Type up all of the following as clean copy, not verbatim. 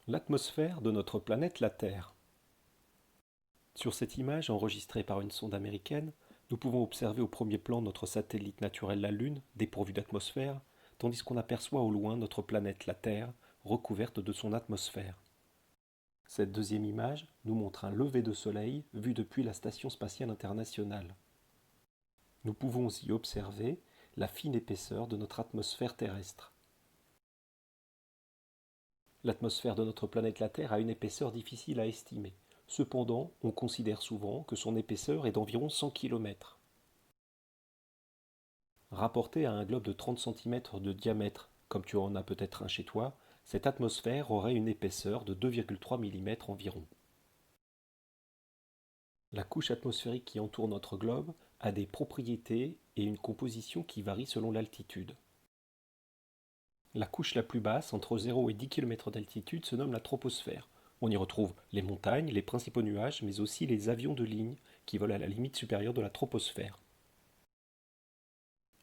L'atmosphère de notre planète la Terre. Sur cette image enregistrée par une sonde américaine, nous pouvons observer au premier plan notre satellite naturel la Lune, dépourvu d'atmosphère, tandis qu'on aperçoit au loin notre planète la Terre, recouverte de son atmosphère. Cette deuxième image nous montre un lever de soleil vu depuis la Station spatiale internationale. Nous pouvons y observer la fine épaisseur de notre atmosphère terrestre. L'atmosphère de notre planète la Terre a une épaisseur difficile à estimer. Cependant, on considère souvent que son épaisseur est d'environ 100 km. Rapportée à un globe de 30 cm de diamètre, comme tu en as peut-être un chez toi, cette atmosphère aurait une épaisseur de 2,3 mm environ. La couche atmosphérique qui entoure notre globe a des propriétés et une composition qui varient selon l'altitude. La couche la plus basse, entre 0 et 10 km d'altitude, se nomme la troposphère. On y retrouve les montagnes, les principaux nuages, mais aussi les avions de ligne qui volent à la limite supérieure de la troposphère.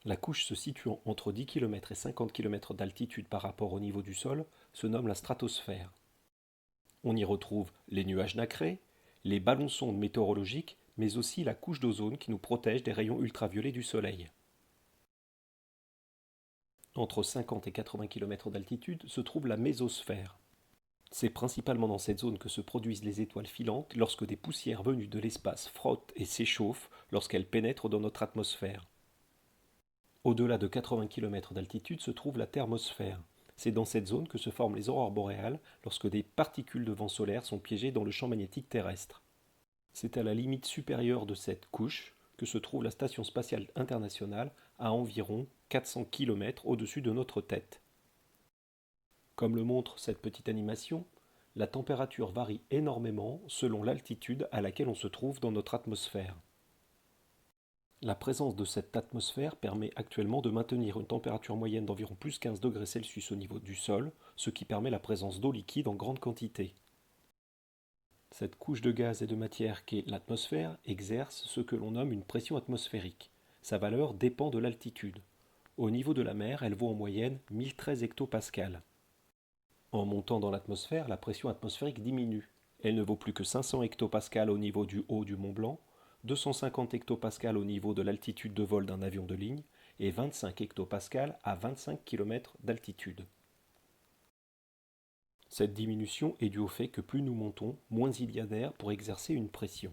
La couche se situant entre 10 km et 50 km d'altitude par rapport au niveau du sol se nomme la stratosphère. On y retrouve les nuages nacrés, les ballons-sondes météorologiques, mais aussi la couche d'ozone qui nous protège des rayons ultraviolets du soleil. Entre 50 et 80 km d'altitude se trouve la mésosphère. C'est principalement dans cette zone que se produisent les étoiles filantes lorsque des poussières venues de l'espace frottent et s'échauffent lorsqu'elles pénètrent dans notre atmosphère. Au-delà de 80 km d'altitude se trouve la thermosphère. C'est dans cette zone que se forment les aurores boréales lorsque des particules de vent solaire sont piégées dans le champ magnétique terrestre. C'est à la limite supérieure de cette couche que se trouve la Station spatiale internationale à environ 400 km au-dessus de notre tête. Comme le montre cette petite animation, la température varie énormément selon l'altitude à laquelle on se trouve dans notre atmosphère. La présence de cette atmosphère permet actuellement de maintenir une température moyenne d'environ plus 15 degrés Celsius au niveau du sol, ce qui permet la présence d'eau liquide en grande quantité. Cette couche de gaz et de matière qu'est l'atmosphère exerce ce que l'on nomme une pression atmosphérique. Sa valeur dépend de l'altitude. Au niveau de la mer, elle vaut en moyenne 1013 hectopascales. En montant dans l'atmosphère, la pression atmosphérique diminue. Elle ne vaut plus que 500 hectopascales au niveau du haut du Mont Blanc, 250 hectopascales au niveau de l'altitude de vol d'un avion de ligne et 25 hectopascales à 25 km d'altitude. Cette diminution est due au fait que plus nous montons, moins il y a d'air pour exercer une pression.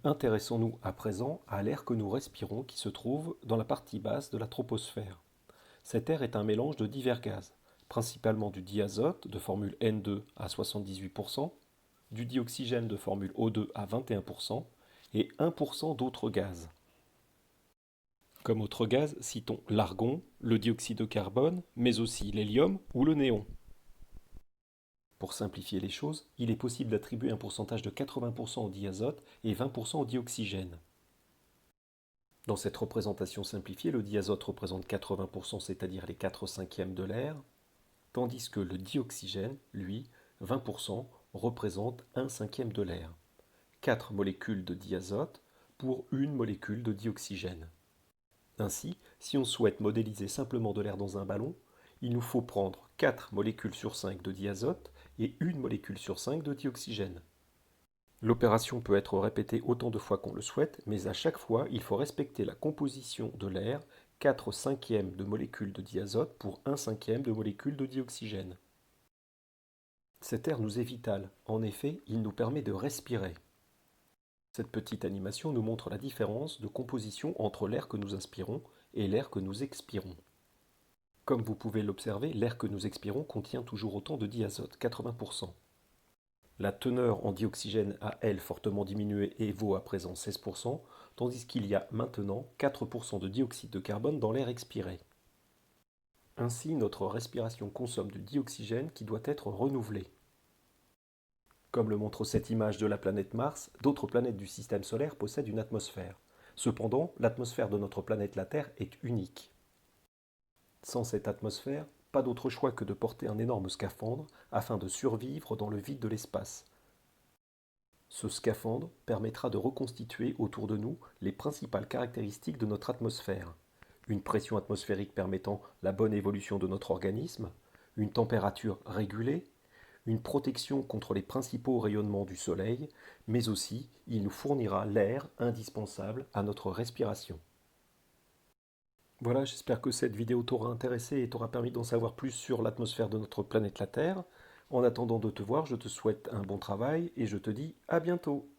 Intéressons-nous à présent à l'air que nous respirons qui se trouve dans la partie basse de la troposphère. Cet air est un mélange de divers gaz, principalement du diazote de formule N2 à 78%, du dioxygène de formule O2 à 21% et 1% d'autres gaz. Comme autres gaz, citons l'argon, le dioxyde de carbone, mais aussi l'hélium ou le néon. Pour simplifier les choses, il est possible d'attribuer un pourcentage de 80% au diazote et 20% au dioxygène. Dans cette représentation simplifiée, le diazote représente 80%, c'est-à-dire les 4 cinquièmes de l'air, tandis que le dioxygène, lui, 20%, représente 1 cinquième de l'air. 4 molécules de diazote pour une molécule de dioxygène. Ainsi, si on souhaite modéliser simplement de l'air dans un ballon, il nous faut prendre 4 molécules sur 5 de diazote et une molécule sur 5 de dioxygène. L'opération peut être répétée autant de fois qu'on le souhaite, mais à chaque fois, il faut respecter la composition de l'air, 4 cinquièmes de molécules de diazote pour 1 cinquième de molécules de dioxygène. Cet air nous est vital, en effet, il nous permet de respirer. Cette petite animation nous montre la différence de composition entre l'air que nous inspirons et l'air que nous expirons. Comme vous pouvez l'observer, l'air que nous expirons contient toujours autant de diazote, 80%. La teneur en dioxygène a, elle, fortement diminué et vaut à présent 16%, tandis qu'il y a maintenant 4% de dioxyde de carbone dans l'air expiré. Ainsi, notre respiration consomme du dioxygène qui doit être renouvelé. Comme le montre cette image de la planète Mars, d'autres planètes du système solaire possèdent une atmosphère. Cependant, l'atmosphère de notre planète la Terre est unique. Sans cette atmosphère, pas d'autre choix que de porter un énorme scaphandre afin de survivre dans le vide de l'espace. Ce scaphandre permettra de reconstituer autour de nous les principales caractéristiques de notre atmosphère. Une pression atmosphérique permettant la bonne évolution de notre organisme, une température régulée, une protection contre les principaux rayonnements du Soleil, mais aussi il nous fournira l'air indispensable à notre respiration. Voilà, j'espère que cette vidéo t'aura intéressé et t'aura permis d'en savoir plus sur l'atmosphère de notre planète la Terre. En attendant de te voir, je te souhaite un bon travail et je te dis à bientôt.